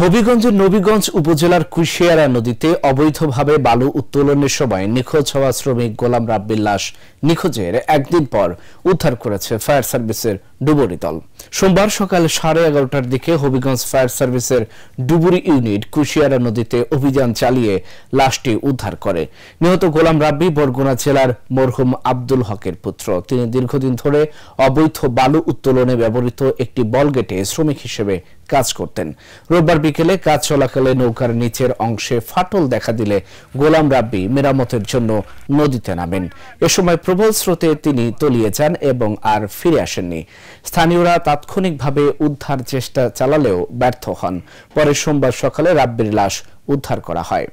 হবিগঞ্জের নবীগঞ্জ উপজেলার কুশিয়ারা নদীতে অবৈধভাবে বালু উত্তোলনের সময় নিখোঁজ হওয়া শ্রমিক গোলাম রাব্বির লাশ নিখোঁজের একদিন পর উদ্ধার করেছে ফায়ার সার্ভিসের ডুবুরি দল। সোমবার সকাল 11:30টার দিকে হবিগঞ্জ ফায়ার সার্ভিসের ডুবুরি ইউনিট কুশিয়ারা নদীতে অভিযান চালিয়ে লাশটি উদ্ধার করে। নিহত গোলাম রাব্বি বরগুনা জেলার মরহুম আব্দুল হকের পুত্র। তিনি দীর্ঘদিন ধরে অবৈধ বালু উত্তোলনে ব্যবহৃত একটি বলগেটে শ্রমিক হিসেবে কাজ করতেন। রোববার বিকেলে কাজ চলাকালে নৌকার নিচের অংশে ফাটল দেখা দিলে গোলাম রাব্বি মেরামতের জন্য নদীতে নামেন। এ সময় প্রবল স্রোতে তিনি তলিয়ে যান এবং আর ফিরে আসেননি। স্থানীয়রা তাৎক্ষণিকভাবে উদ্ধার চেষ্টা চালালেও ব্যর্থ হন। পরে সোমবার সকালে রাব্বির লাশ উদ্ধার করা হয়।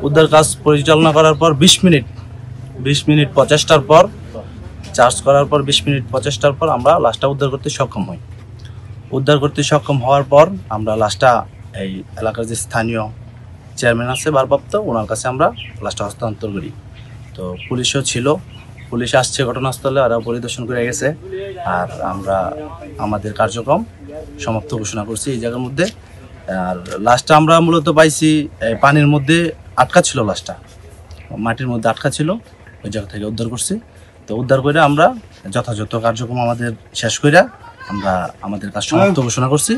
উদ্ধার কাজ পরিচালনা করার পর 20 মিনিট প্রচেষ্টার পর চার্জ করার পর 20 মিনিট প্রচেষ্টার পর আমরা লাশটা উদ্ধার করতে সক্ষম হই। উদ্ধার করতে সক্ষম হওয়ার পর আমরা লাশটা এই এলাকার যে স্থানীয় চেয়ারম্যান আছে ভারপ্রাপ্ত, ওনার কাছে আমরা লাশটা হস্তান্তর করি। তো পুলিশও ছিল, পুলিশ আসছে ঘটনাস্থলে, ওরা পরিদর্শন করে গেছে। আর আমরা আমাদের কার্যক্রম সমাপ্ত ঘোষণা করছি এই জায়গার মধ্যে। আর লাশটা আমরা মূলত পাইছি পানির মধ্যে আটকা ছিল, লাশটা মাটির মধ্যে আটকা ছিল, ওই জায়গা থেকে উদ্ধার করছি। তো উদ্ধার করে আমরা যথাযথ কার্যক্রম আমাদের শেষ করে আমরা আমাদের কাজ সমাপ্ত ঘোষণা করছি।